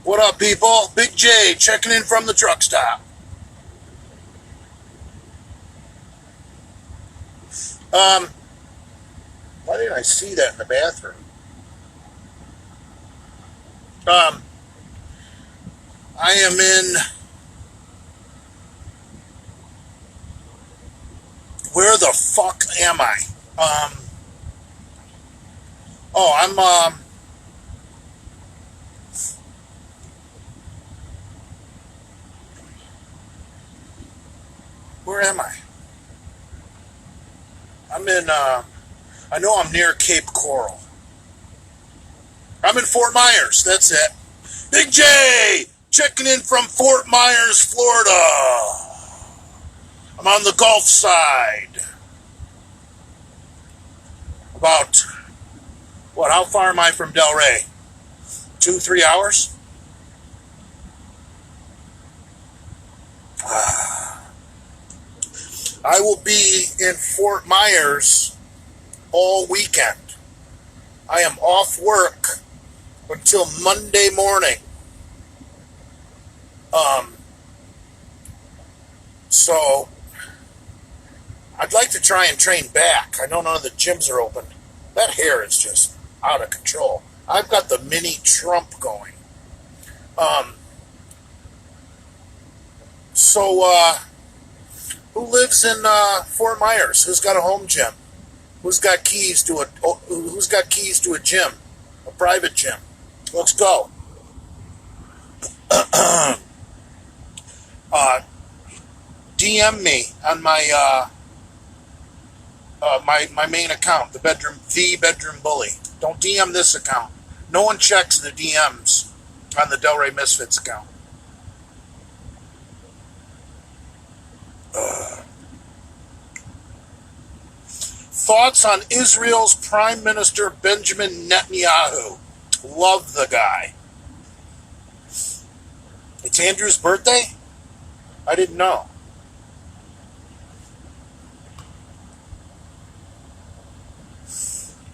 What up, people? Big J checking in from the truck stop. Um, why didn't I see that in the bathroom? Um, I am in. Where the fuck am I? Um, I'm. Where am I? I'm in. I know I'm near Cape Coral. I'm in Fort Myers. That's it. Big J checking in from Fort Myers, Florida. I'm on the Gulf side. About what? How far am I from Delray? 2, 3 hours? I will be in Fort Myers all weekend. I am off work until Monday morning. Um, so I'd like to try and train back. I know none of the gyms are open. That hair is just out of control. I've got the mini Trump going. Um, so who lives in Fort Myers? Who's got a home gym? Who's got keys to a gym, a private gym? Let's go. uh, DM me on my main account, the bedroom bully. Don't DM this account. No one checks the DMs on the Delray Misfits account. Thoughts on Israel's Prime Minister Benjamin Netanyahu? Love the guy. It's Andrew's birthday? I didn't know.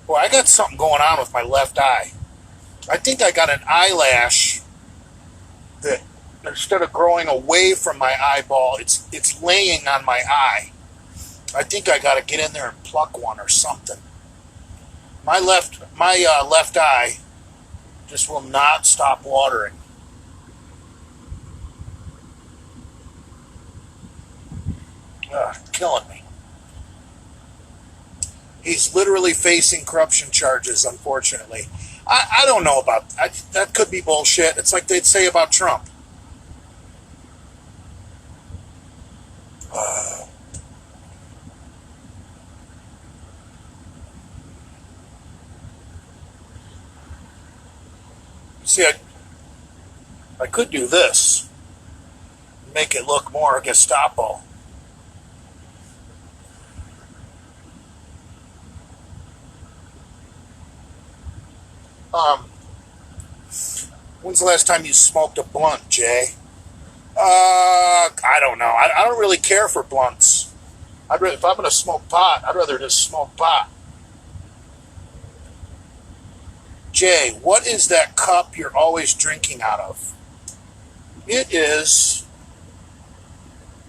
Boy, I got something going on with my left eye. I think I got an eyelash that instead of growing away from my eyeball, it's laying on my eye. I think I got to get in there and pluck one or something. My left eye just will not stop watering. Killing me. He's literally facing corruption charges, unfortunately. I don't know about that. Could be bullshit. It's like they'd say about Trump. See, I could do this. Make it look more Gestapo. When's the last time you smoked a blunt, Jay? I don't know. I don't really care for blunts. If I'm going to smoke pot, I'd rather just smoke pot. Jay, what is that cup you're always drinking out of? It is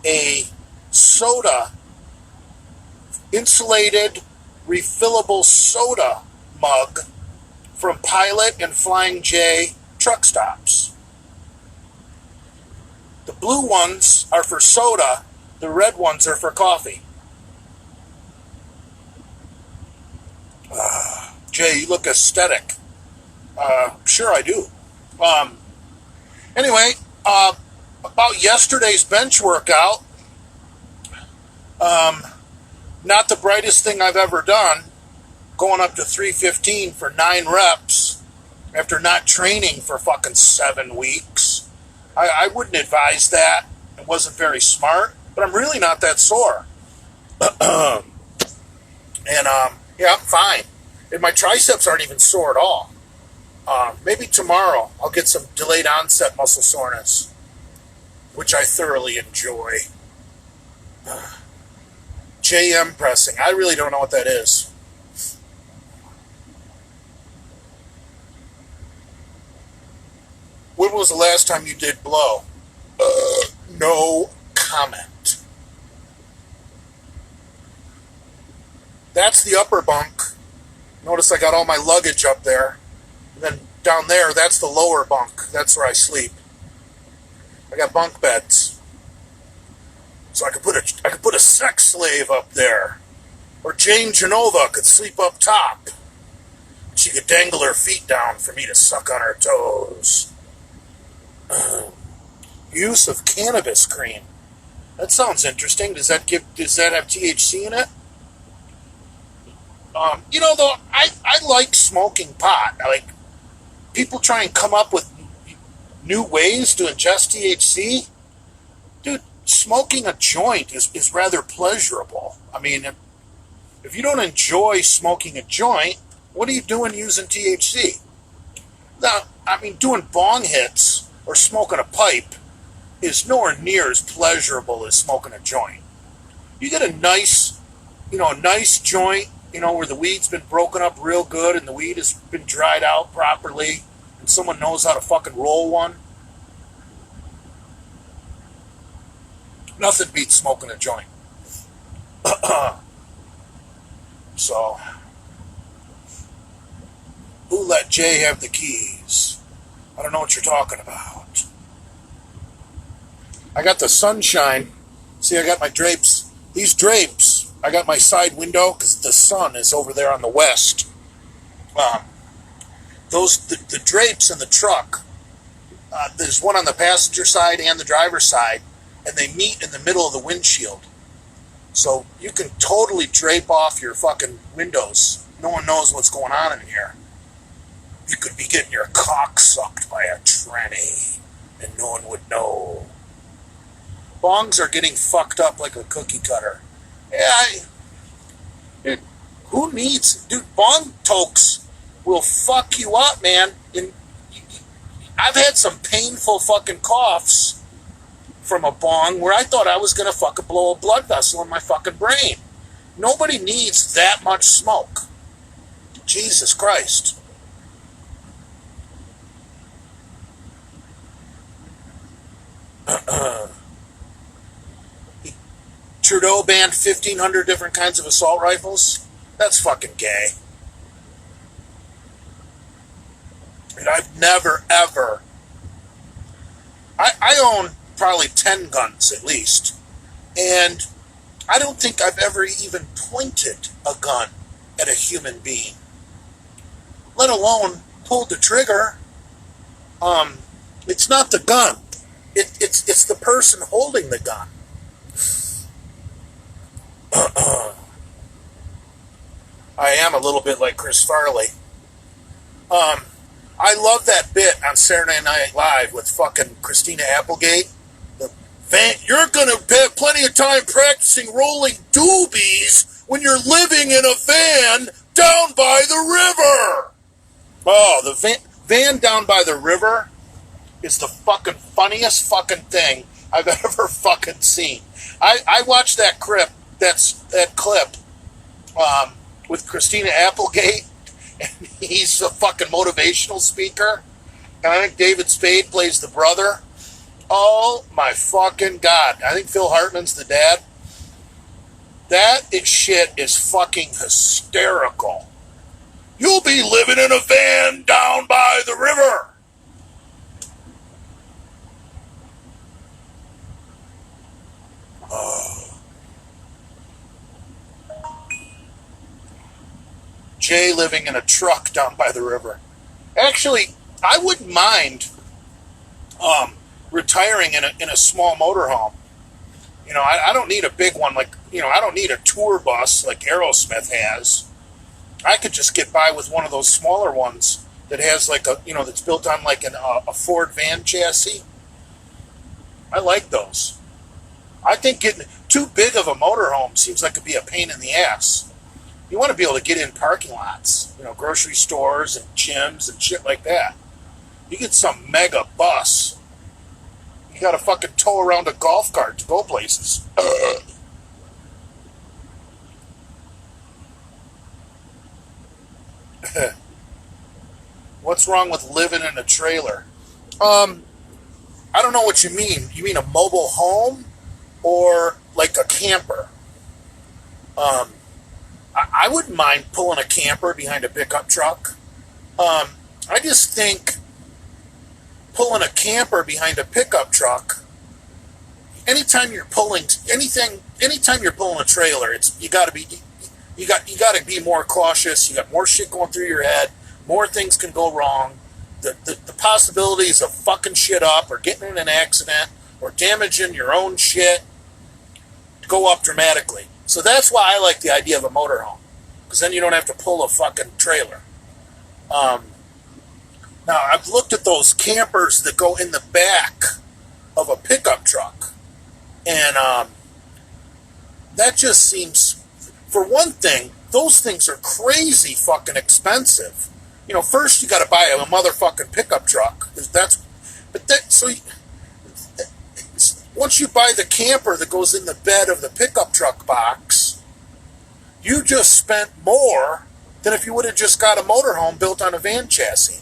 a soda, insulated, refillable soda mug from Pilot and Flying J truck stops. The blue ones are for soda, the red ones are for coffee. Jay, you look aesthetic. Sure I do. Anyway, about yesterday's bench workout, not the brightest thing I've ever done, going up to 315 for 9 reps after not training for fucking 7 weeks. I wouldn't advise that. It wasn't very smart, but I'm really not that sore. And, yeah, I'm fine. And my triceps aren't even sore at all. Maybe tomorrow I'll get some delayed onset muscle soreness, which I thoroughly enjoy. JM pressing. I really don't know what that is. When when was the last time you did blow? No comment. That's the upper bunk. Notice I got all my luggage up there. And then down there, that's the lower bunk. That's where I sleep. I got bunk beds. So I could put a sex slave up there. Or Jane Genova could sleep up top. She could dangle her feet down for me to suck on her toes. Use of cannabis cream. That sounds interesting. Does that have THC in it? Though, I like smoking pot. I like people try and come up with new ways to ingest THC. Dude, smoking a joint is rather pleasurable. I mean, if you don't enjoy smoking a joint, what are you doing using THC? Now, I mean, doing bong hits or smoking a pipe is nowhere near as pleasurable as smoking a joint. You get a nice joint, where the weed's been broken up real good and the weed has been dried out properly and someone knows how to fucking roll one. Nothing beats smoking a joint. So, who let Jay have the keys? I don't know what you're talking about. I got the sunshine. See, I got my drapes. These drapes, I got my side window because the sun is over there on the west. The drapes in the truck, there's one on the passenger side and the driver's side, and they meet in the middle of the windshield. So you can totally drape off your fucking windows. No one knows what's going on in here. You could be getting your cock sucked by a tranny, and no one would know. Bongs are getting fucked up like a cookie cutter. Yeah, who needs... Dude, bong tokes will fuck you up, man. I've had some painful fucking coughs from a bong where I thought I was going to fucking blow a blood vessel in my fucking brain. Nobody needs that much smoke. Jesus Christ. Trudeau banned 1,500 different kinds of assault rifles? That's fucking gay. And I've never, ever... I own probably 10 guns at least. And I don't think I've ever even pointed a gun at a human being. Let alone pulled the trigger. It's not the gun. It's the person holding the gun. I am a little bit like Chris Farley. I love that bit on Saturday Night Live with fucking Christina Applegate. You're gonna have plenty of time practicing rolling doobies when you're living in a van down by the river. Oh, the van down by the river is the fucking funniest fucking thing I've ever fucking seen. I watched that clip. That clip with Christina Applegate, and he's a fucking motivational speaker. And I think David Spade plays the brother. Oh my fucking God. I think Phil Hartman's the dad. Shit is fucking hysterical. You'll be living in a van down by the river. Jay living in a truck down by the river. Actually, I wouldn't mind retiring in a small motorhome. I don't need a big one I don't need a tour bus like Aerosmith has. I could just get by with one of those smaller ones that has that's built on a Ford van chassis. I like those. I think getting too big of a motorhome seems like it'd be a pain in the ass. You want to be able to get in parking lots, grocery stores and gyms and shit like that. You get some mega bus, you got to fucking tow around a golf cart to go places. What's wrong with living in a trailer? Um, I don't know what you mean. You mean a mobile home or like a camper? Um, I wouldn't mind pulling a camper behind a pickup truck. I just think pulling a camper behind a pickup truck, anytime you're pulling anything, anytime you're pulling a trailer, it's you got to be more cautious. You got more shit going through your head. More things can go wrong. The possibilities of fucking shit up or getting in an accident or damaging your own shit go up dramatically. So that's why I like the idea of a motorhome, because then you don't have to pull a fucking trailer. Um, Now, I've looked at those campers that go in the back of a pickup truck, and that just seems, for one thing, those things are crazy fucking expensive. You know, first you got to buy a motherfucking pickup truck. Once you buy the camper that goes in the bed of the pickup truck box, you just spent more than if you would have just got a motorhome built on a van chassis.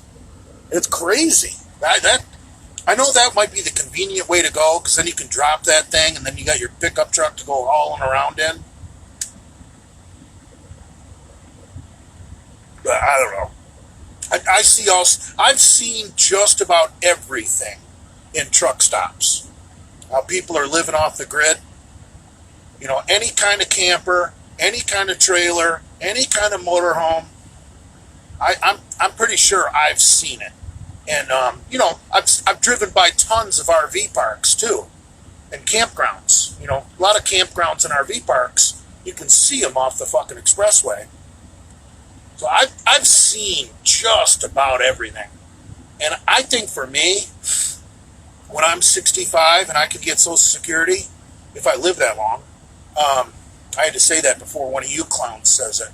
It's crazy. I know that might be the convenient way to go, because then you can drop that thing and then you got your pickup truck to go hauling around in. But I don't know. I've seen just about everything in truck stops. How people are living off the grid. You know, any kind of camper, any kind of trailer, any kind of motorhome. I'm pretty sure I've seen it. And, you know, I've driven by tons of RV parks, too, and campgrounds. You know, a lot of campgrounds and RV parks, you can see them off the fucking expressway. So I've seen just about everything. And I think for me, when I'm 65 and I could get Social Security, if I live that long, I had to say that before one of you clowns says it.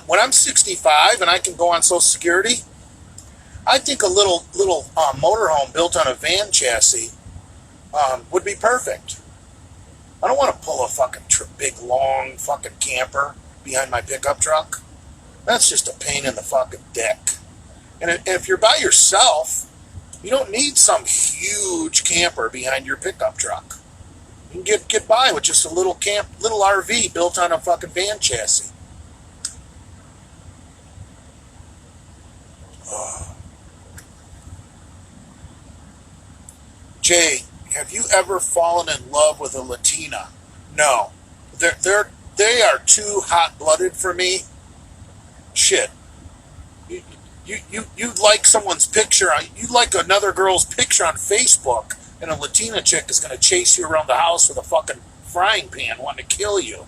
When I'm 65 and I can go on Social Security, I think a little motorhome built on a van chassis would be perfect. I don't want to pull a fucking big long fucking camper behind my pickup truck. That's just a pain in the fucking dick. And if you're by yourself, you don't need some huge camper behind your pickup truck. You can get by with just a little RV built on a fucking van chassis. Jay, have you ever fallen in love with a Latina? No. They are too hot-blooded for me. Shit. You like someone's picture, you like another girl's picture on Facebook, and a Latina chick is going to chase you around the house with a fucking frying pan wanting to kill you.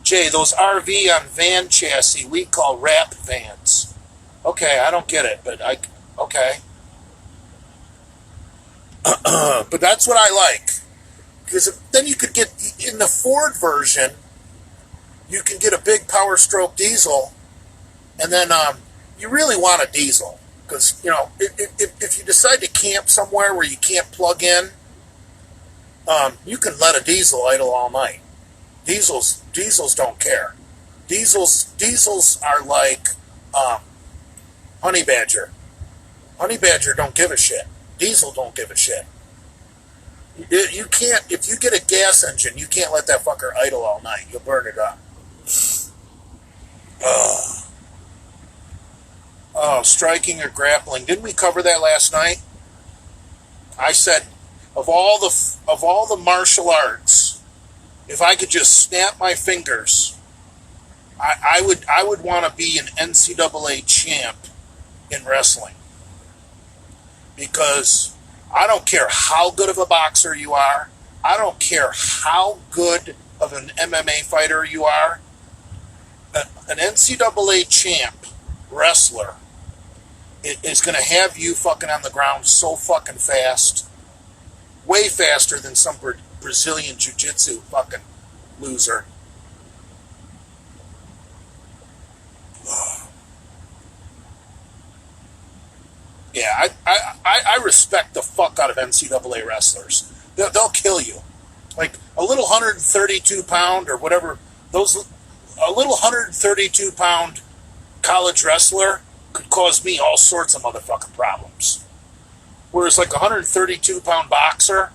Jay, those RV on van chassis we call wrap vans. Okay, I don't get it, but okay. But that's what I like. Because then you could get, in the Ford version, you can get a big Power Stroke diesel, and then you really want a diesel. Because, you know, if you decide to camp somewhere where you can't plug in, you can let a diesel idle all night. Diesels don't care. Diesels are like Honey Badger. Honey Badger don't give a shit. Diesel don't give a shit. You can't, if you get a gas engine, you can't let that fucker idle all night. You'll burn it up. Striking or grappling. Didn't we cover that last night? I said, of all the martial arts, if I could just snap my fingers, I would want to be an NCAA champ in wrestling. Because I don't care how good of a boxer you are. I don't care how good of an MMA fighter you are. An NCAA champ wrestler is going to have you fucking on the ground so fucking fast. Way faster than some Brazilian jiu-jitsu fucking loser. Yeah, I respect the fuck out of NCAA wrestlers. They'll kill you. Like a little 132 pound or whatever, a little 132 pound college wrestler could cause me all sorts of motherfucking problems. Whereas like a 132-pound boxer,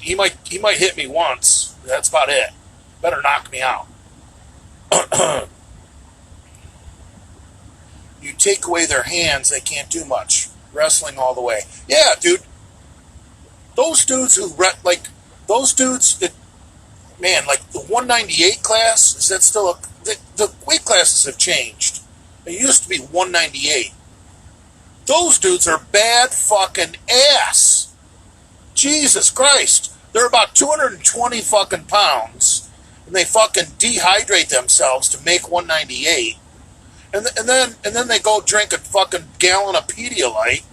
he might hit me once. That's about it. Better knock me out. You take away their hands, they can't do much. Wrestling all the way. Yeah, dude. Those dudes that, man, like the 198 class, is that still the weight classes have changed. It used to be 198. Those dudes are bad fucking ass. Jesus Christ. They're about 220 fucking pounds, and they fucking dehydrate themselves to make 198. And then they go drink a fucking gallon of Pedialyte.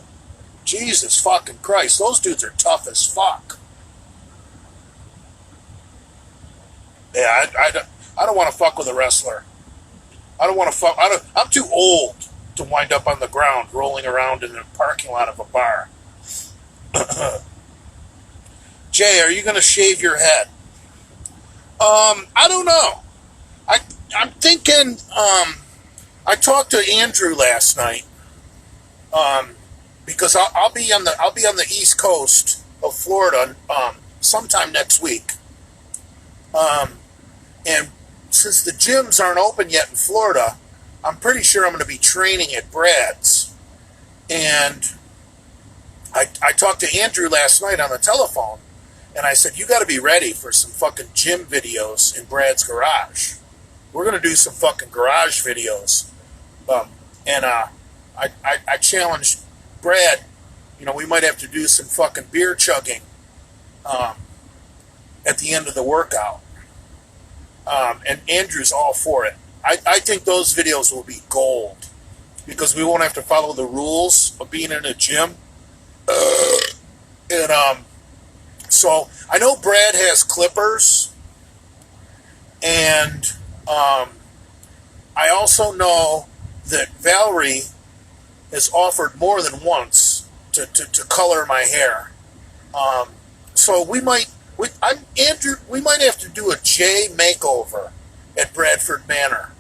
Jesus fucking Christ. Those dudes are tough as fuck. Yeah, I don't want to fuck with a wrestler. I don't want to fuck. I'm too old to wind up on the ground rolling around in the parking lot of a bar. Jay, are you going to shave your head? I don't know. I'm thinking. I talked to Andrew last night. Because I'll be on the East Coast of Florida sometime next week. And since the gyms aren't open yet in Florida, I'm pretty sure I'm going to be training at Brad's. And I talked to Andrew last night on the telephone, and I said, you got to be ready for some fucking gym videos in Brad's garage. We're going to do some fucking garage videos. And I challenged Brad, we might have to do some fucking beer chugging at the end of the workout. And Andrew's all for it. I think those videos will be gold because we won't have to follow the rules of being in a gym. So I know Brad has clippers, and I also know that Valerie has offered more than once to color my hair. So we might have to do a J makeover at Bradford Manor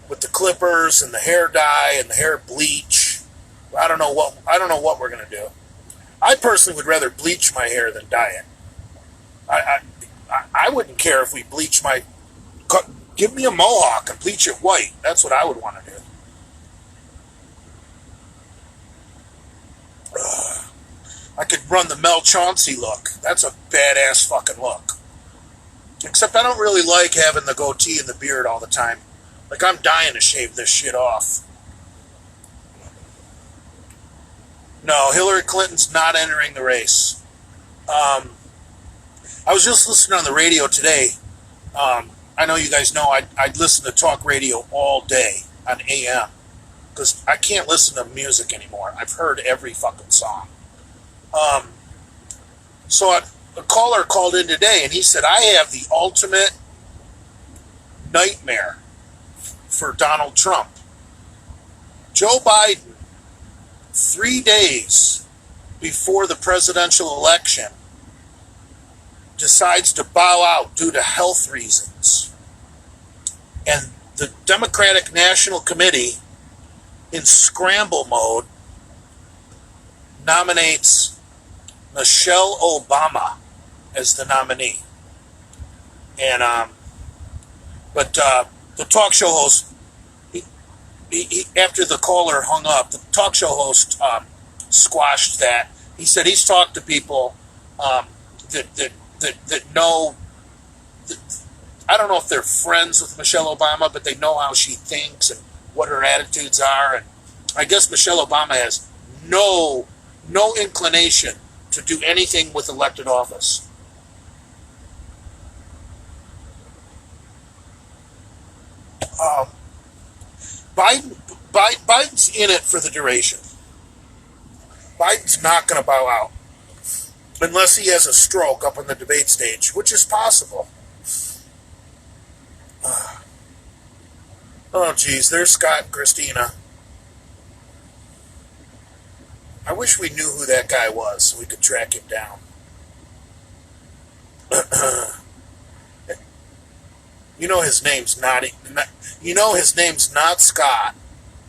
with the clippers and the hair dye and the hair bleach. I don't know what we're gonna do. I personally would rather bleach my hair than dye it. I wouldn't care if we bleach my. Give me a mohawk and bleach it white. That's what I would want to do. I could run the Mel Chauncey look. That's a badass fucking look. Except I don't really like having the goatee and the beard all the time. Like, I'm dying to shave this shit off. No, Hillary Clinton's not entering the race. I was just listening on the radio today. I know you guys know I'd listen to talk radio all day on AM. Because I can't listen to music anymore. I've heard every fucking song. So a caller called in today, and he said, I have the ultimate nightmare for Donald Trump. Joe Biden, 3 days before the presidential election, decides to bow out due to health reasons. And the Democratic National Committee, in scramble mode, nominates Michelle Obama as the nominee. And but the talk show host, he after the caller hung up, the talk show host squashed that. He said he's talked to people that know. I don't know if they're friends with Michelle Obama, but they know how she thinks and what her attitudes are. And I guess Michelle Obama has no inclination to do anything with elected office. Biden's in it for the duration. Biden's not going to bow out unless he has a stroke up on the debate stage, which is possible. Oh, geez, there's Scott and Christina. I wish we knew who that guy was so we could track him down. You know his name's you know his name's not Scott,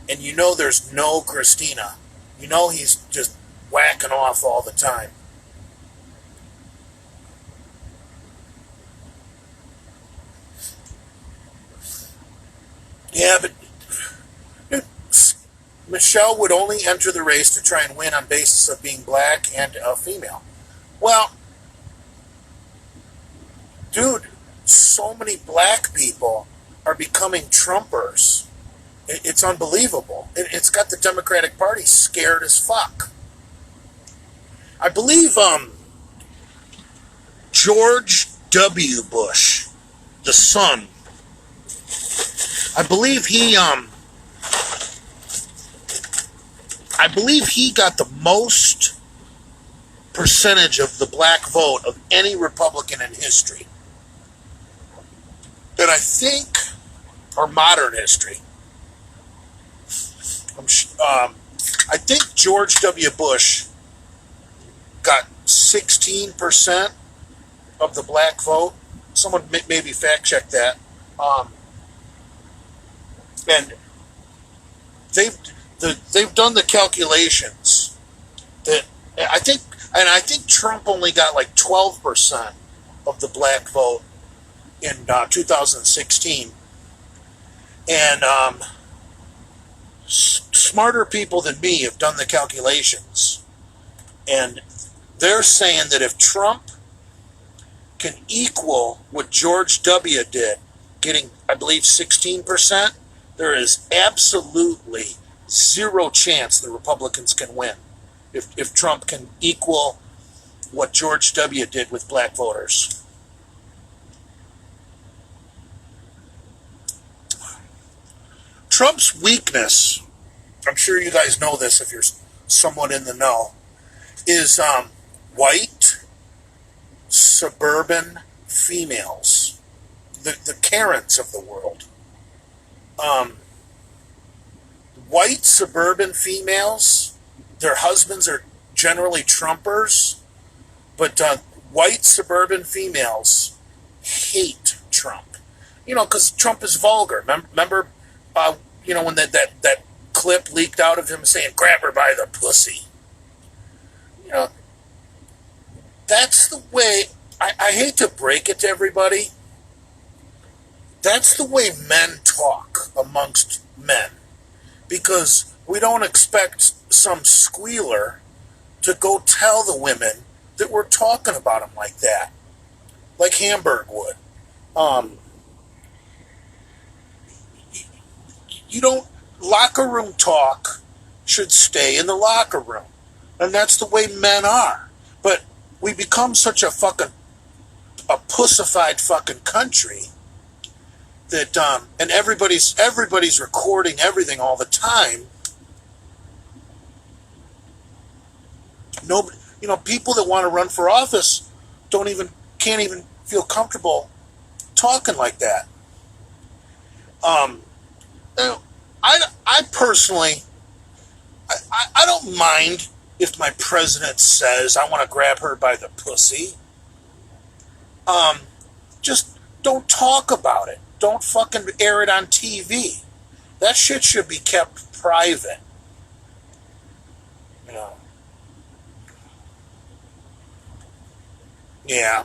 and you know there's no Christina. You know he's just whacking off all the time. Yeah, but dude, Michelle would only enter the race to try and win on basis of being black and a female. Well, dude, so many black people are becoming Trumpers. It's unbelievable. It's got the Democratic Party scared as fuck. I believe George W. Bush, the son, I believe he got the most percentage of the black vote of any Republican in history. And I think, or modern history. I think George W. Bush got 16% of the black vote. Someone maybe fact check that. And they've done the calculations that I think Trump only got like 12% of the black vote in 2016, and smarter people than me have done the calculations, and they're saying that if Trump can equal what George W. did, getting, I believe, 16%, there is absolutely zero chance the Republicans can win if Trump can equal what George W. did with black voters. Trump's weakness, I'm sure you guys know this if you're somewhat in the know, is white, suburban females, the Karens of the world. White suburban females, their husbands are generally Trumpers, but white suburban females hate Trump. You know, because Trump is vulgar. Remember, when that clip leaked out of him saying, "Grab her by the pussy." You know, that's the way, I hate to break it to everybody, that's the way men talk amongst men. Because we don't expect some squealer to go tell the women that we're talking about them like that. Like Hamburg would. You don't, locker room talk should stay in the locker room. And that's the way men are. But we become such a pussified fucking country that, and everybody's recording everything all the time. Nobody, people that want to run for office can't even feel comfortable talking like that. I personally, I don't mind if my president says I want to grab her by the pussy. Just don't talk about it. Don't fucking air it on TV. That shit should be kept private. Yeah.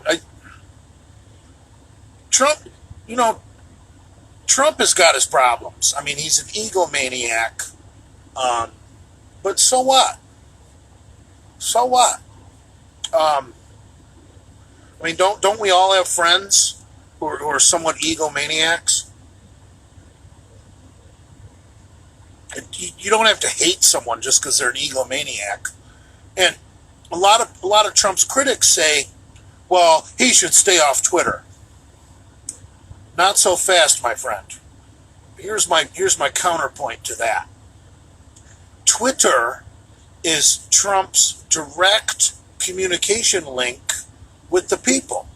Trump has got his problems. I mean, he's an egomaniac. But so what? So what? I mean, don't we all have friends who are somewhat egomaniacs? You don't have to hate someone just because they're an egomaniac. And a lot of Trump's critics say, well, he should stay off Twitter. Not so fast, my friend. Here's my counterpoint to that. Twitter is Trump's direct communication link with the people.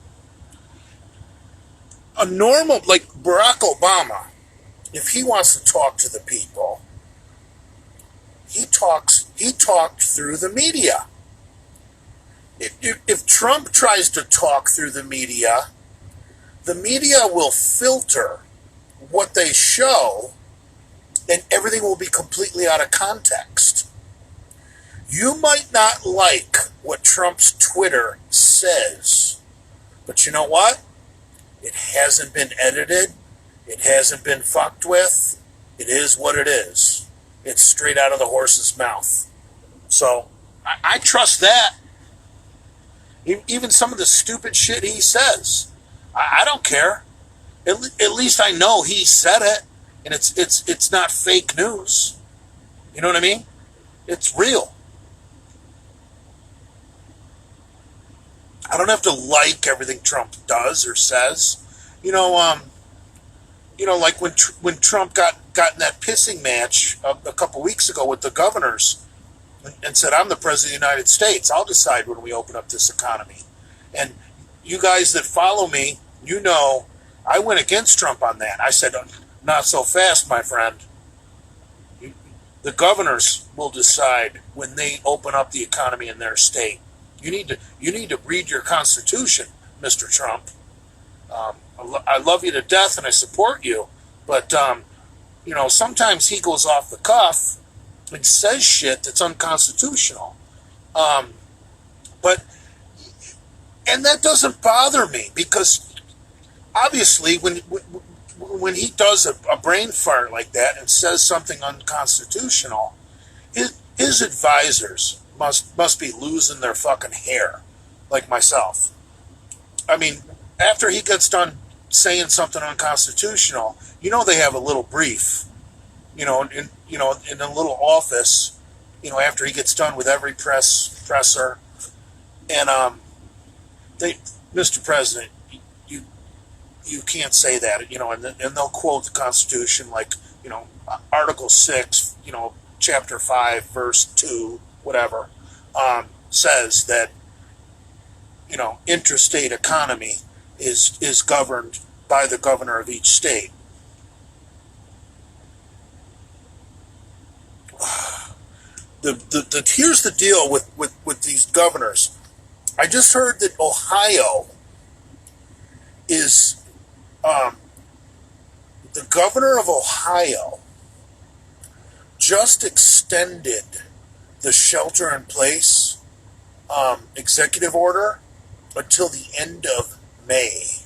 A normal, like Barack Obama, if he wants to talk to the people, he talked through the media. If Trump tries to talk through the media, the media will filter what they show, and everything will be completely out of context. You might not like what Trump's Twitter says, but you know what? It hasn't been edited. It hasn't been fucked with. It is what it is. It's straight out of the horse's mouth. So I trust that. Even some of the stupid shit he says, I don't care. At least I know he said it, and it's not fake news. You know what I mean? It's real. I don't have to like everything Trump does or says. Like when Trump got in that pissing match a couple weeks ago with the governors and said, "I'm the president of the United States. I'll decide when we open up this economy." And you guys that follow me, you know, I went against Trump on that. I said, "Not so fast, my friend. The governors will decide when they open up the economy in their state. You need to read your Constitution, Mr. Trump. I love you to death and I support you, but sometimes he goes off the cuff and says shit that's unconstitutional. And that doesn't bother me, because obviously when he does a brain fart like that and says something unconstitutional, his advisors must be losing their fucking hair, like myself. I mean, after he gets done saying something unconstitutional, they have a little brief, in a little office, after he gets done with every presser, and Mr. President, you can't say that, and they'll quote the Constitution, like, Article 6, Chapter 5, Verse 2, whatever, says that, interstate economy is governed by the governor of each state. Here's the deal with these governors. I just heard that Ohio is the governor of Ohio just extended the shelter-in-place executive order until the end of May.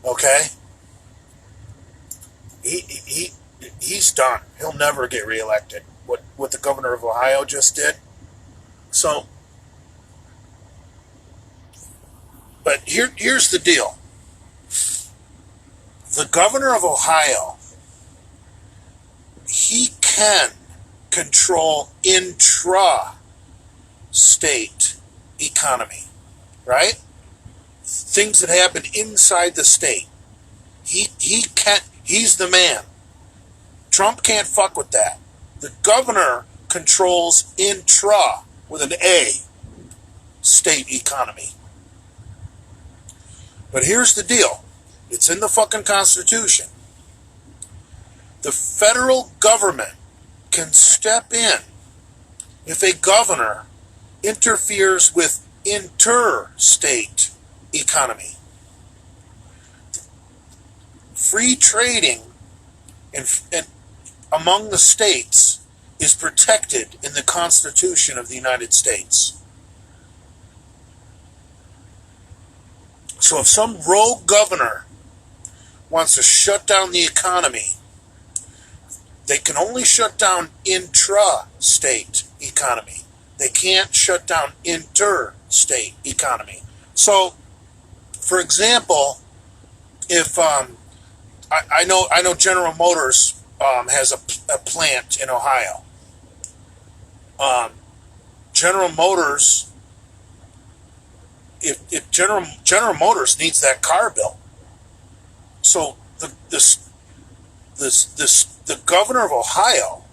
Okay? He's done. He'll never get reelected. What the governor of Ohio just did. So, but here's the deal. The governor of Ohio, he can control intra-state economy, right? Things that happen inside the state. He can't. He's the man. Trump can't fuck with that. The governor controls intra, with an A, state economy. But here's the deal. It's in the fucking Constitution. The federal government can step in if a governor interferes with interstate economy. Free trading and among the states is protected in the Constitution of the United States. So if some rogue governor wants to shut down the economy, they can only shut down intra-state economy. They can't shut down interstate economy. So, for example, if I know General Motors has a plant in Ohio. General Motors, if General Motors needs that car built, so the governor of Ohio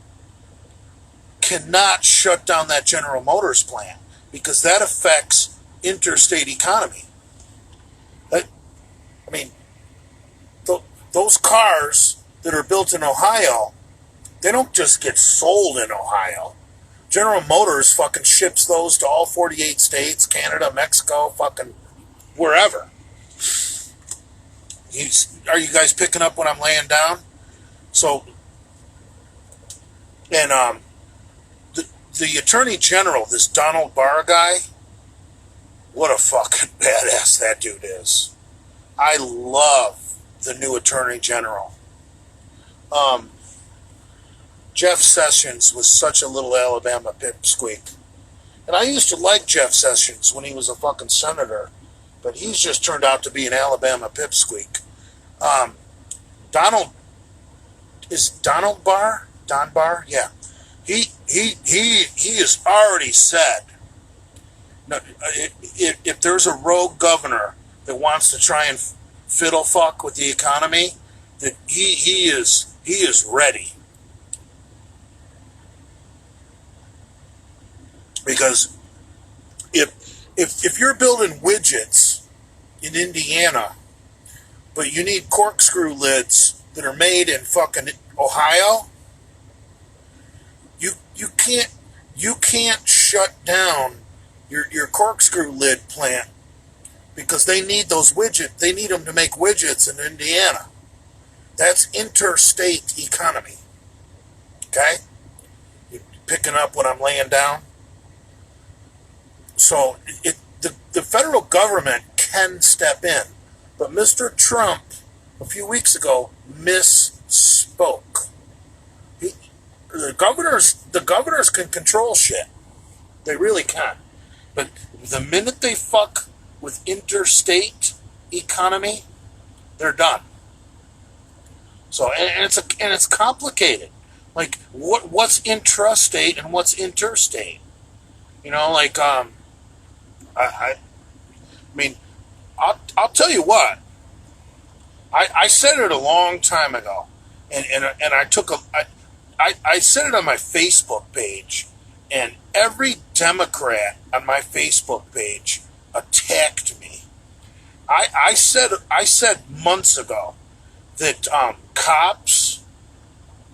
cannot shut down that General Motors plant, because that affects interstate economy. Those cars that are built in Ohio, they don't just get sold in Ohio. General Motors fucking ships those to all 48 states, Canada, Mexico, fucking wherever. Are you guys picking up what I'm laying down? So, and the Attorney General, this Donald Barr guy, what a fucking badass that dude is. I love the new Attorney General. Jeff Sessions was such a little Alabama pipsqueak. And I used to like Jeff Sessions when he was a fucking senator, but he's just turned out to be an Alabama pipsqueak. Donald Barr? Don Barr? Yeah. He has already said, if there's a rogue governor that wants to try and fiddle fuck with the economy, that he is ready. Because if you're building widgets in Indiana, but you need corkscrew lids that are made in fucking Ohio, you can't shut down your corkscrew lid plant because they need those widgets. They need them to make widgets in Indiana. That's interstate economy. Okay? You picking up what I'm laying down? So the federal government can step in. But Mr. Trump, a few weeks ago, misspoke. The governors can control shit. They really can. But the minute they fuck with interstate economy, they're done. So and it's complicated. Like what's intrastate and what's interstate? You know, like I mean, I'll tell you what. I said it a long time ago, and I said it on my Facebook page, and every Democrat on my Facebook page attacked me. I said months ago that cops,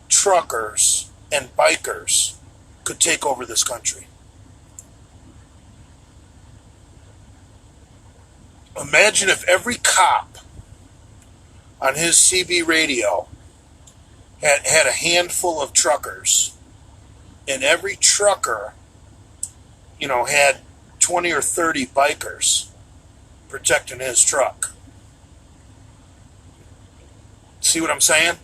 truckers, and bikers could take over this country. Imagine if every cop on his CB radio had a handful of truckers, and every trucker, had 20 or 30 bikers protecting his truck. See what I'm saying?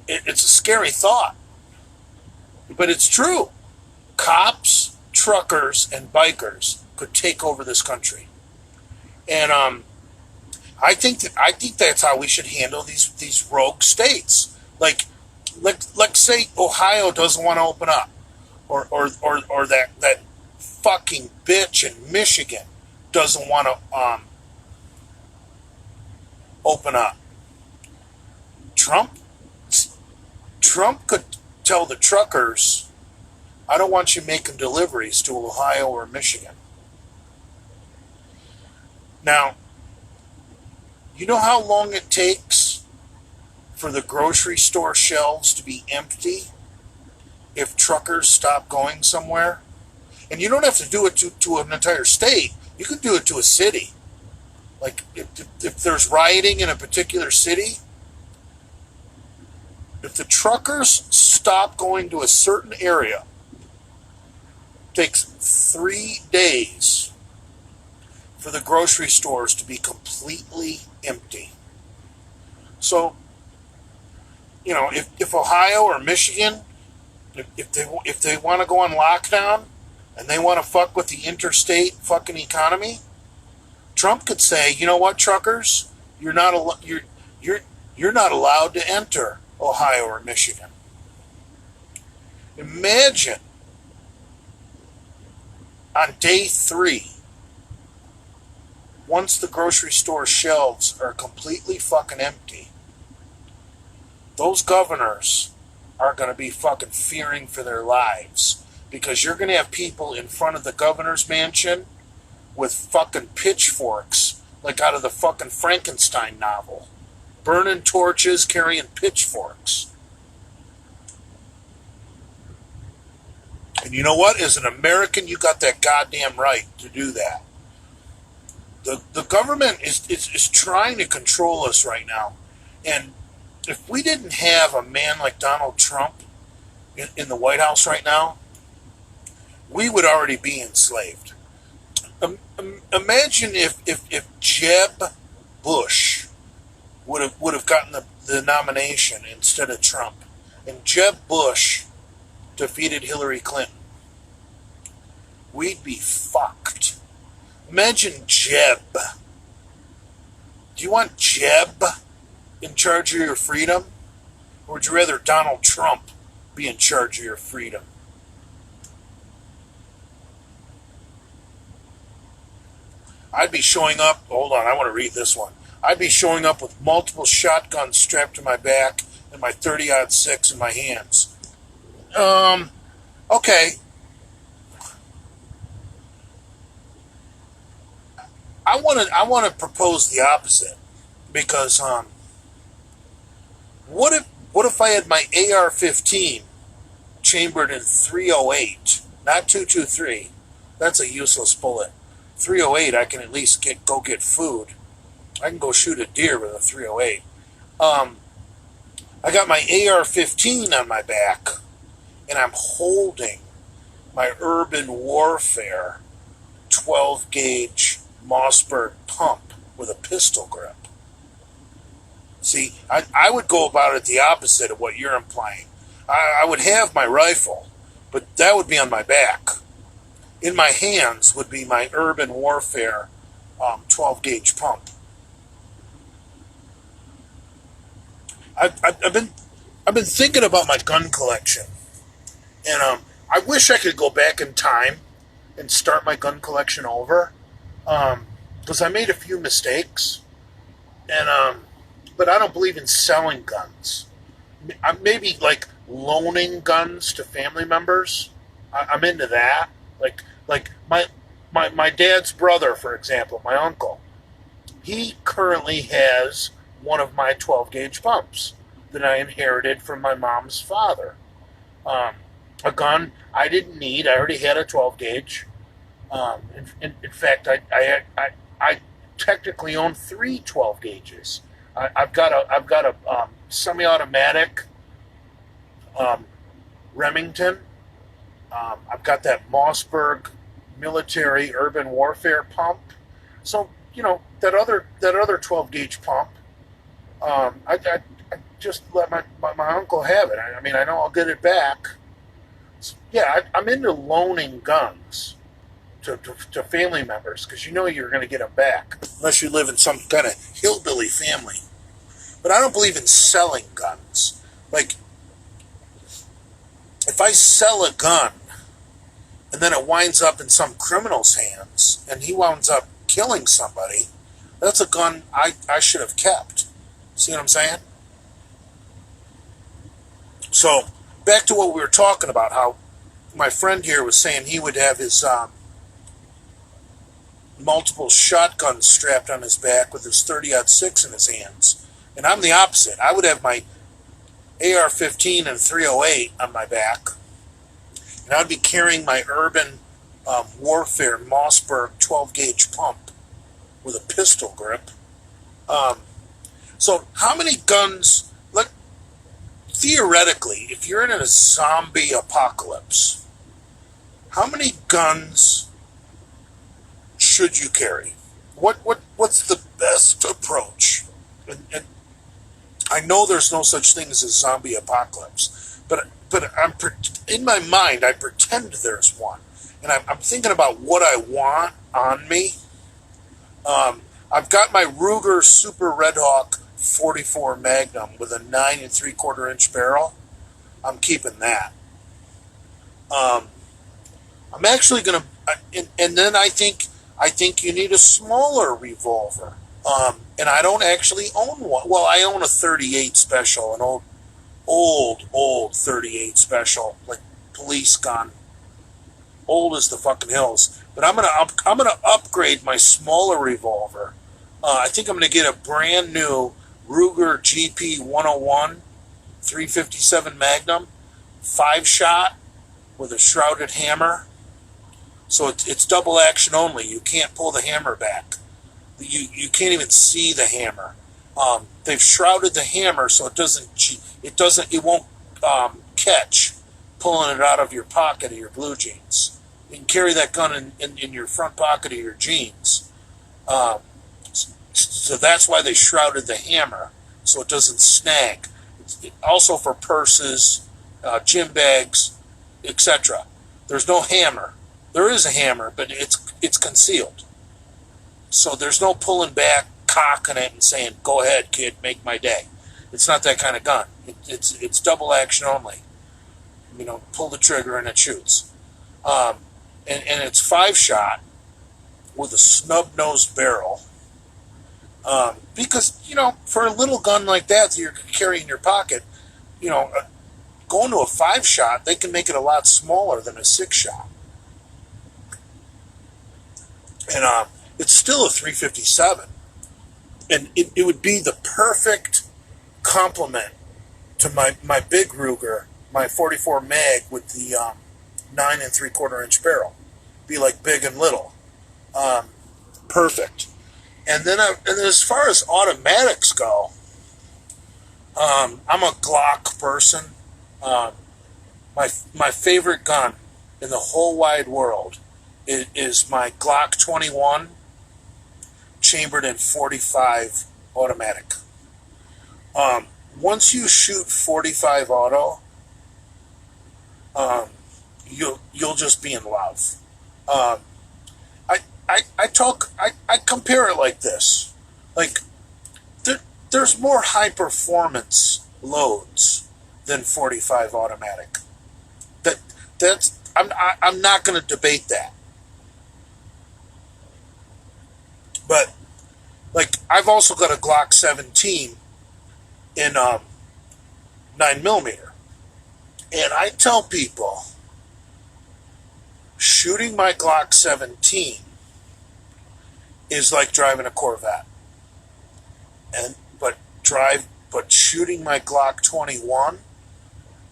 It's a scary thought, but it's true. Cops, truckers, and bikers could take over this country. And I think that's how we should handle these rogue states. Like let's say Ohio doesn't want to open up, or that fucking bitch in Michigan doesn't want to open up. Trump could tell the truckers, I don't want you making deliveries to Ohio or Michigan. Now, you know how long it takes for the grocery store shelves to be empty if truckers stop going somewhere? And you don't have to do it to an entire state. You can do it to a city. Like, if there's rioting in a particular city, if the truckers stop going to a certain area, it takes 3 days for the grocery stores to be completely empty. So, if Ohio or Michigan, if they want to go on lockdown and they want to fuck with the interstate fucking economy, Trump could say, you know what, truckers, you're not allowed to enter Ohio or Michigan. Imagine on day 3, once the grocery store shelves are completely fucking empty, those governors are going to be fucking fearing for their lives, because you're going to have people in front of the governor's mansion with fucking pitchforks, like out of the fucking Frankenstein novel, burning torches, carrying pitchforks. And you know what? As an American, you got that goddamn right to do that. The government is trying to control us right now. And if we didn't have a man like Donald Trump in the White House right now, we would already be enslaved. Imagine if Jeb Bush would have gotten the nomination instead of Trump, and Jeb Bush defeated Hillary Clinton. We'd be fucked. Imagine Jeb. Do you want Jeb in charge of your freedom? Or would you rather Donald Trump be in charge of your freedom? I'd be showing up. Hold on, I want to read this one. I'd be showing up with multiple shotguns strapped to my back and my 30-06 in my hands. Okay. I want to propose the opposite, because what if I had my AR-15 chambered in 308, not 223? That's a useless bullet. 308, I can at least go get food. I can go shoot a deer with a 308. I got my AR-15 on my back, and I'm holding my urban warfare 12-gauge Mossberg pump with a pistol grip. See, I would go about it the opposite of what you're implying. I would have my rifle, but that would be on my back. In my hands would be my urban warfare 12-gauge pump. I've been thinking about my gun collection, and I wish I could go back in time and start my gun collection over, because I made a few mistakes, and but I don't believe in selling guns. Maybe like loaning guns to family members. I'm into that. Like my dad's brother, for example, my uncle. He currently has one of my 12-gauge pumps that I inherited from my mom's father. A gun I didn't need. I already had a 12-gauge. In fact, I technically own 3 12-gauges. I've got a semi-automatic Remington. I've got that Mossberg military urban warfare pump. So that other 12-gauge pump. I just let my uncle have it. I mean, I know I'll get it back. So, yeah, I'm into loaning guns to family members, because you're going to get them back, unless you live in some kind of hillbilly family. But I don't believe in selling guns. Like, if I sell a gun and then it winds up in some criminal's hands and he winds up killing somebody, that's a gun I should have kept. See what I'm saying? So, back to what we were talking about, how my friend here was saying he would have his multiple shotguns strapped on his back with his 30-06 in his hands. And I'm the opposite. I would have my AR-15 and 308 on my back, and I'd be carrying my urban warfare Mossberg 12-gauge pump with a pistol grip. So how many guns, like, theoretically, if you're in a zombie apocalypse, how many guns should you carry? What's the best approach? And I know there's no such thing as a zombie apocalypse, but in my mind, I pretend there's one, and I'm thinking about what I want on me. I've got my Ruger Super Red Hawk 44 Magnum with a 9 3/4 inch barrel. I'm keeping that. I'm actually gonna, and then I think you need a smaller revolver. And I don't actually own one. Well, I own a 38 special, an old 38 special, like police gun, old as the fucking hills. But I'm gonna upgrade my smaller revolver. I think I'm gonna get a brand new Ruger GP 101 357 Magnum, 5-shot with a shrouded hammer. So it's double action only. You can't pull the hammer back. You can't even see the hammer. They've shrouded the hammer so it won't catch pulling it out of your pocket of your blue jeans. You can carry that gun in your front pocket of your jeans. Um, so that's why they shrouded the hammer so it doesn't snag. Also for purses, gym bags, etc. There's no hammer. There is a hammer, but it's concealed. So there's no pulling back, cocking it, and saying, "Go ahead, kid, make my day." It's not that kind of gun. It's double action only. Pull the trigger and it shoots. Um, and it's 5-shot with a snub-nosed barrel. Because for a little gun like that you're carrying in your pocket, going to a 5-shot, they can make it a lot smaller than a 6-shot. And it's still a 357. And it would be the perfect complement to my big Ruger, my 44 mag with the 9 3/4 inch barrel. Be like big and little. Perfect. And then as far as automatics go, I'm a Glock person. My favorite gun in the whole wide world is my Glock 21 chambered in 45 automatic. Once you shoot 45 auto, you'll just be in love. I compare it like this. Like, there's more high performance loads than 45 automatic. I'm not going to debate that. But like, I've also got a Glock 17 in 9mm, and I tell people, shooting my Glock 17 is like driving a Corvette, but shooting my Glock 21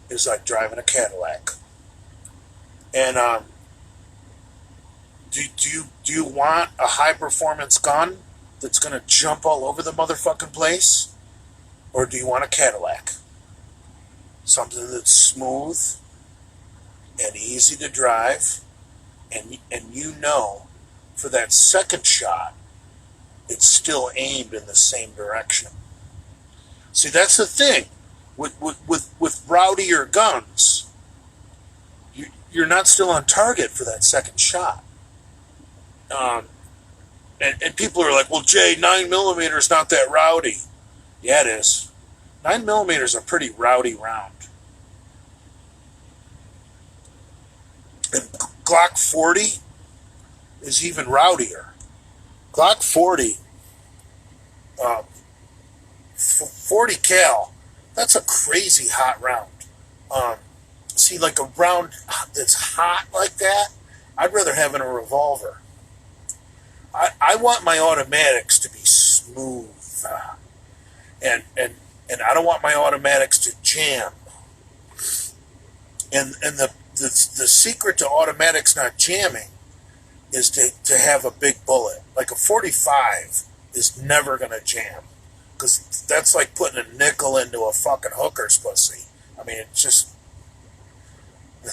is like driving a Cadillac. And do you want a high performance gun that's gonna jump all over the motherfucking place, or do you want a Cadillac? Something that's smooth and easy to drive, and for that second shot, it's still aimed in the same direction. See, that's the thing with rowdier guns. You're not still on target for that second shot. And people are like, "Well, Jay, 9mm is not that rowdy." Yeah, it is. 9mm is a pretty rowdy round. And Glock 40 is even rowdier. Glock 40, 40 cal, that's a crazy hot round. See, like a round that's hot like that, I'd rather have in a revolver. I want my automatics to be smooth, and I don't want my automatics to jam. And the secret to automatics not jamming is to have a big bullet. Like a 45 is never going to jam, because that's like putting a nickel into a fucking hooker's pussy. I mean, it's just,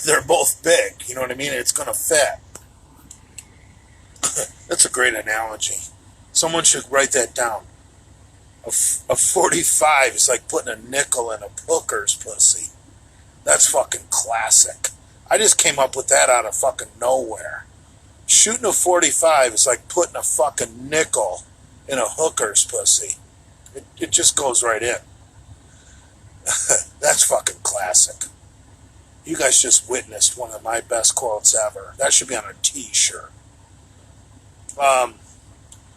they're both big, you know what I mean? It's going to fit. That's a great analogy. Someone should write that down. A 45 is like putting a nickel in a hooker's pussy. That's fucking classic. I just came up with that out of fucking nowhere. Shooting a 45 is like putting a fucking nickel in a hooker's pussy. It just goes right in. That's fucking classic. You guys just witnessed one of my best quotes ever. That should be on a t-shirt.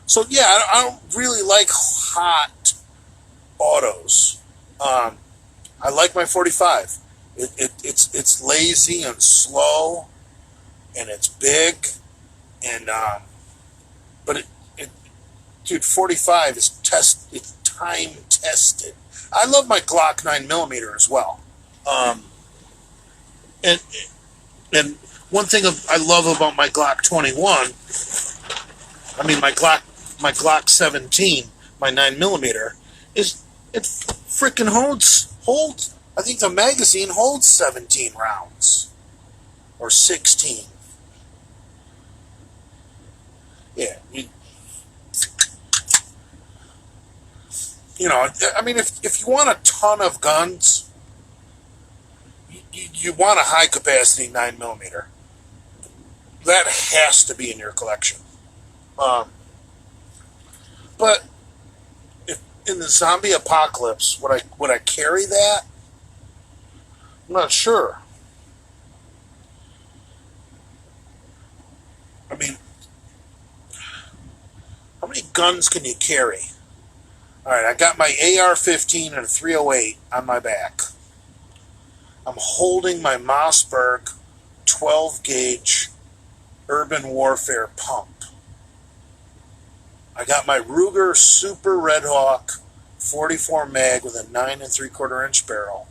So yeah, I don't really like hot autos. I like my 45. It's lazy and slow, and it's big, and but dude, 45 is time tested. I love my Glock 9mm as well. And one thing I love about my Glock 21, I mean my Glock my Glock 17, my 9mm, is it freaking holds. I think the magazine holds 17 rounds or 16. Yeah, you know. I mean, if you want a ton of guns, you want a high capacity 9mm. That has to be in your collection. But if in the zombie apocalypse, would I carry that? I'm not sure. I mean, how many guns can you carry? All right, I got my AR-15 and a 308 on my back. I'm holding my Mossberg 12-gauge urban warfare pump. I got my Ruger Super Red Hawk 44 mag with a 9 3/4 inch barrel.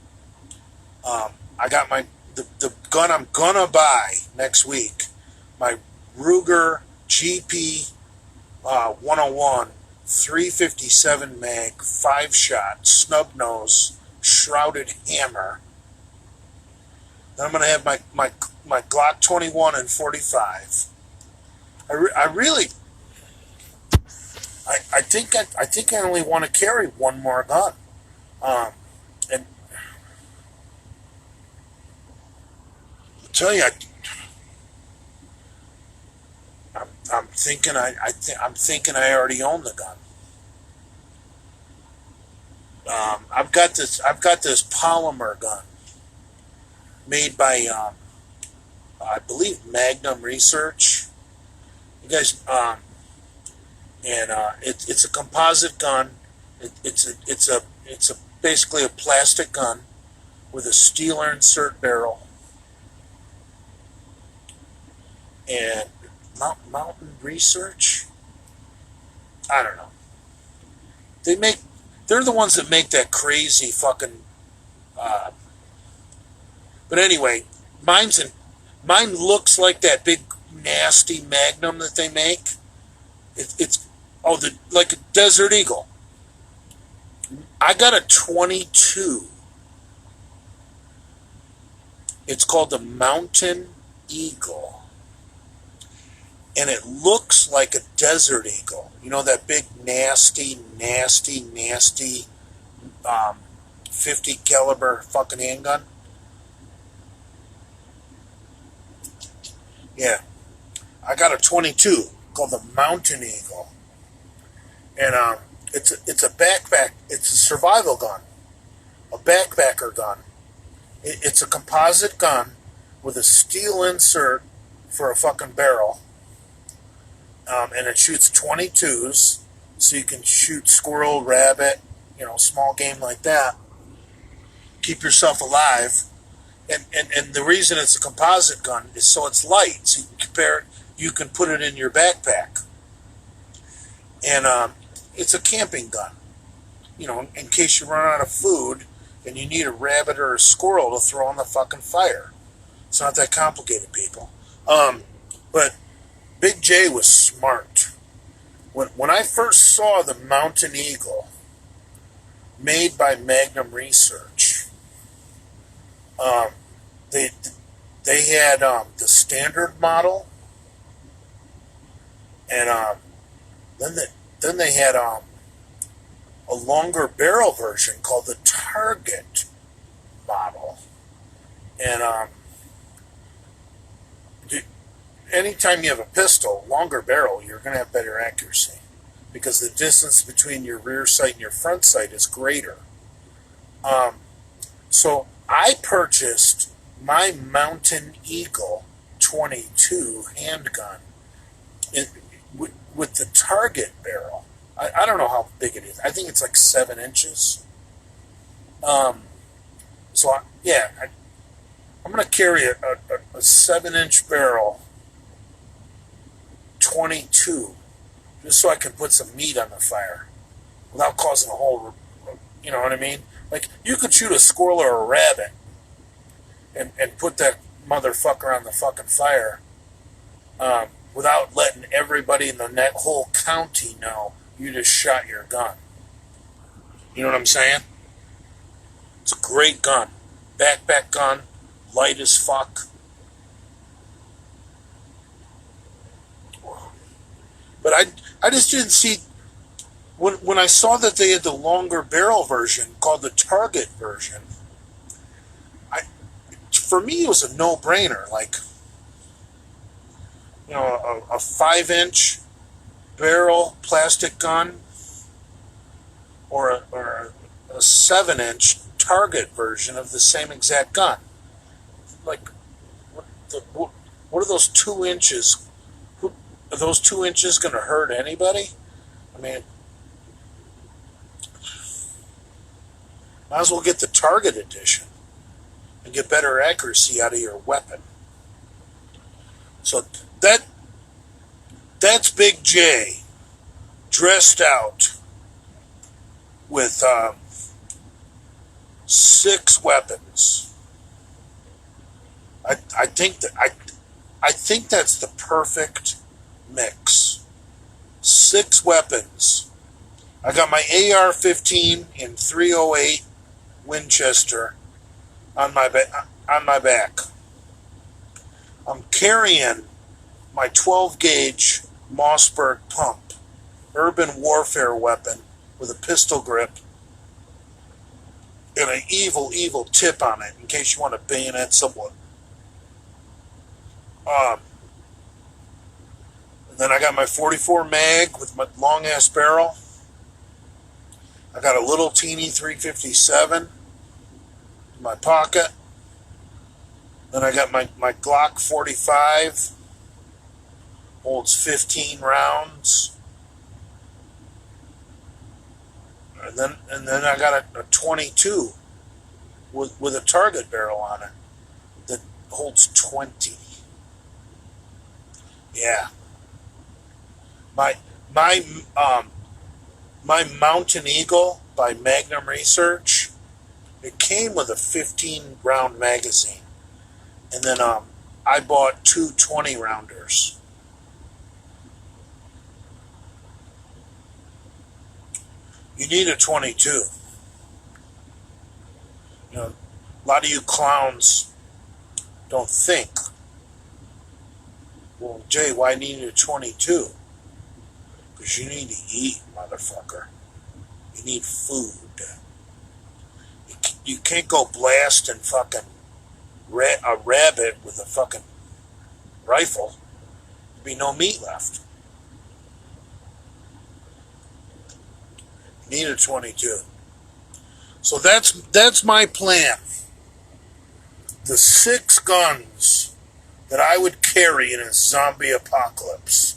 I got the gun I'm gonna buy next week, my Ruger GP 101 357 mag 5-shot snub nose shrouded hammer. Then I'm gonna have my Glock 21 and 45. I think I only want to carry one more gun. And I'll tell you, I'm thinking I'm thinking I already own the gun. I've got this polymer gun made by I believe Magnum Research. You guys, and it's a composite gun. It's a basically a plastic gun with a steel insert barrel and Mountain Research. I don't know. They're the ones that make that crazy fucking. But anyway, mine looks like that big nasty Magnum that they make. It's like a Desert Eagle. I got a 22. It's called the Mountain Eagle. And it looks like a Desert Eagle. You know that big nasty 50 caliber fucking handgun? Yeah. I got a 22 called the Mountain Eagle. And it's a backpack. It's a survival gun. A backpacker gun. It's a composite gun with a steel insert for a fucking barrel. And it shoots 22s, so you can shoot squirrel, rabbit, small game like that. Keep yourself alive. And the reason it's a composite gun is so it's light, so you can put it in your backpack. And it's a camping gun. In case you run out of food and you need a rabbit or a squirrel to throw on the fucking fire. It's not that complicated, people. But Big J was smart. When I first saw the Mountain Eagle made by Magnum Research, they had the standard model, and then they had a longer barrel version called the Target model, and anytime you have a pistol, longer barrel, you're going to have better accuracy because the distance between your rear sight and your front sight is greater. So I purchased my Mountain Eagle 22 handgun with the Target barrel. I don't know how big it is. I think it's like 7 inches. I'm going to carry a 7-inch barrel 22 just so I can put some meat on the fire without causing a whole, you know what I mean? Like, you could shoot a squirrel or a rabbit and put that motherfucker on the fucking fire. without letting everybody in the whole county know you just shot your gun. You know what I'm saying? It's a great gun. Backpack gun, light as fuck. But I just didn't see, when I saw that they had the longer barrel version called the Target version, for me it was a no-brainer. Like, a 5-inch barrel plastic gun or a 7-inch Target version of the same exact gun. Like, what are those 2 inches? Are those 2 inches going to hurt anybody? I mean, might as well get the Target edition and get better accuracy out of your weapon. So that's Big J dressed out with 6 weapons. I think that's the perfect mix. 6 weapons. I got my AR-15 in 308 Winchester on my back. I'm carrying my 12-gauge Mossberg pump, urban warfare weapon with a pistol grip and an evil, evil tip on it in case you want to bayonet someone. And then I got my 44 mag with my long-ass barrel. I got a little teeny 357 in my pocket. Then I got my Glock 45, holds 15 rounds. And then I got a 22 with a Target barrel on it that holds 20. Yeah. My Mountain Eagle by Magnum Research, it came with a 15-round magazine. And then I bought 2 20-rounders. You need a 22. A lot of you clowns don't think, well, Jay, why need a 22? Because you need to eat, motherfucker. You need food. You can't go blasting fucking a rabbit with a fucking rifle. There'd be no meat left. You need a 22. So that's my plan. The 6 guns that I would carry in a zombie apocalypse.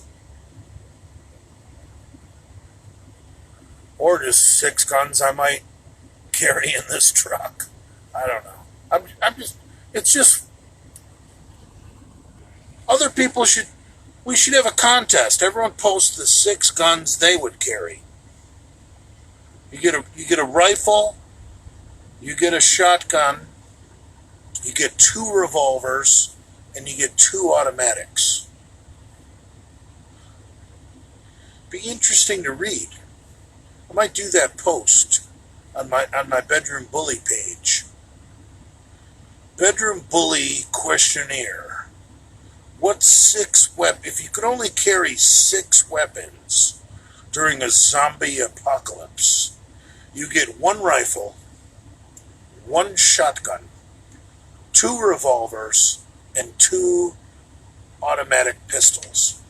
Or just 6 guns I might carry in this truck. I don't know. It's just, other people we should have a contest. Everyone posts the 6 guns they would carry. You get a rifle, you get a shotgun, you get 2 revolvers, and you get 2 automatics. Be interesting to read. I might do that post on my Bedroom Bully page. Bedroom Bully questionnaire. What 6 weapons? If you could only carry 6 weapons during a zombie apocalypse, you get 1 rifle, 1 shotgun, 2 revolvers, and 2 automatic pistols.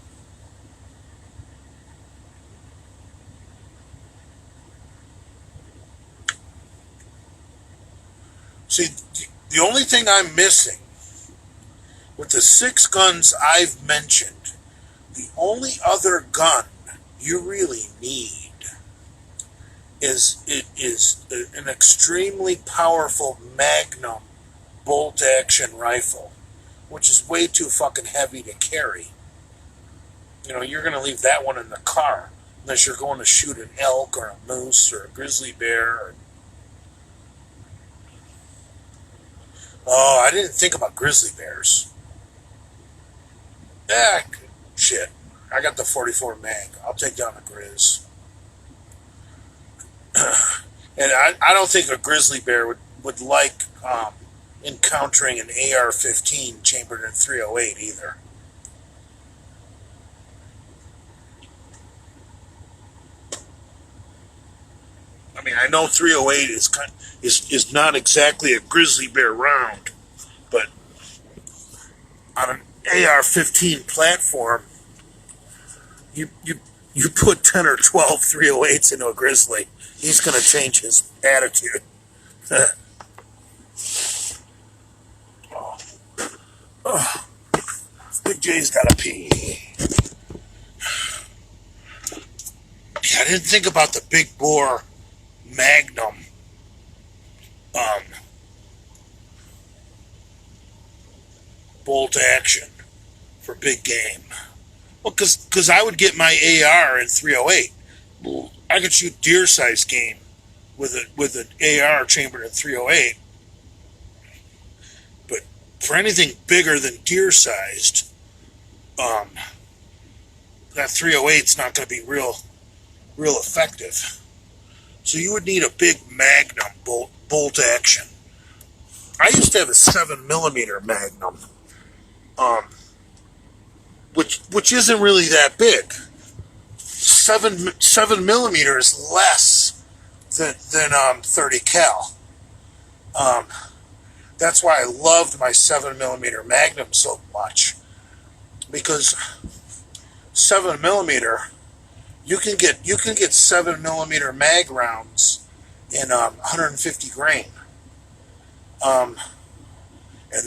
See, the only thing I'm missing with the 6 guns I've mentioned, the only other gun you really need is an extremely powerful Magnum bolt-action rifle, which is way too fucking heavy to carry. You're going to leave that one in the car unless you're going to shoot an elk or a moose or a grizzly bear. Oh, I didn't think about grizzly bears. Yeah, shit. I got the 44 mag. I'll take down the Grizz. And I don't think a grizzly bear would like encountering an AR-15 chambered in 308 either. I mean, I know 308 is not exactly a grizzly bear round, but on an AR-15 platform, you put 10 or 12 308s into a grizzly, he's going to change his attitude. Oh, Big J's got to pee. Yeah, I didn't think about the big bore Magnum bolt action for big game. Well, because I would get my AR in 308. I could shoot deer size game with an AR chambered in 308. But for anything bigger than deer sized, that 308 is not going to be real effective. So you would need a big Magnum bolt action. I used to have a 7mm Magnum, which isn't really that big. 7mm is less than 30 cal. That's why I loved my 7mm Magnum so much, because 7mm, you can get 7mm mag rounds in 150 grain, and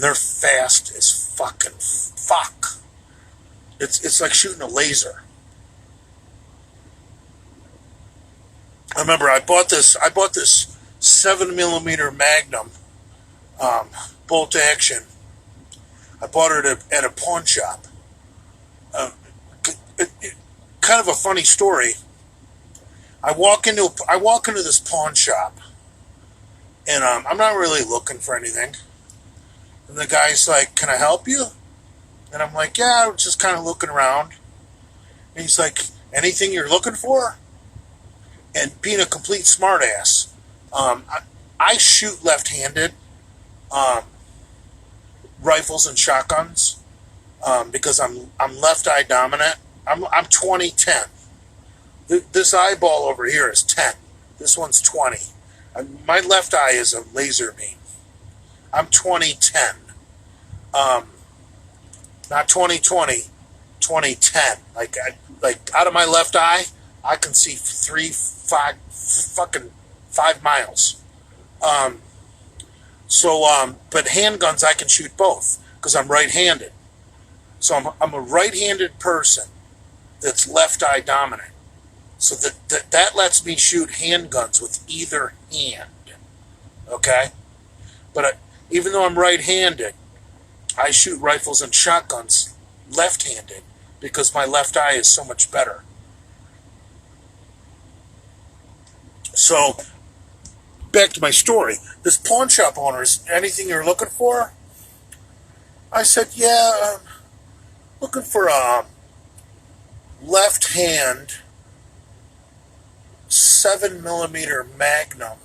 they're fast as fucking fuck. It's like shooting a laser. I remember I bought this 7mm Magnum bolt action. I bought it at a pawn shop. Kind of a funny story. I walk into this pawn shop, and I'm not really looking for anything. And the guy's like, "Can I help you?" And I'm like, "Yeah, I'm just kind of looking around." And he's like, "Anything you're looking for?" And being a complete smartass, I shoot left-handed rifles and shotguns because I'm left eye dominant. I'm 20-10. This eyeball over here is 10. This one's 20. My left eye is a laser beam. I'm 20-10. Not 20-20, 20-10. Like out of my left eye, I can see 5 miles. But handguns I can shoot both because I'm right-handed. So I'm a right-handed person that's left eye dominant. So that lets me shoot handguns with either hand. Okay? But even though I'm right-handed, I shoot rifles and shotguns left-handed because my left eye is so much better. So, back to my story. This pawn shop owner, is anything you're looking for? I said, yeah, looking for a left hand 7mm Magnum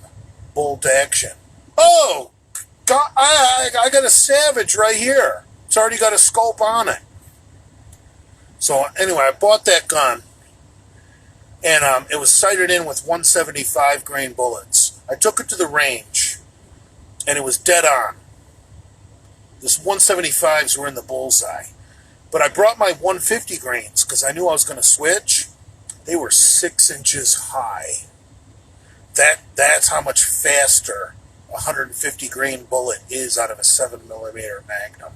bolt action. Oh, God, I got a Savage right here. It's already got a scope on it. So anyway, I bought that gun, and it was sighted in with 175 grain bullets. I took it to the range, and it was dead on. This 175s were in the bullseye. But I brought my 150 grains because I knew I was going to switch. They were 6 inches high. That's how much faster a 150 grain bullet is out of a 7mm Magnum.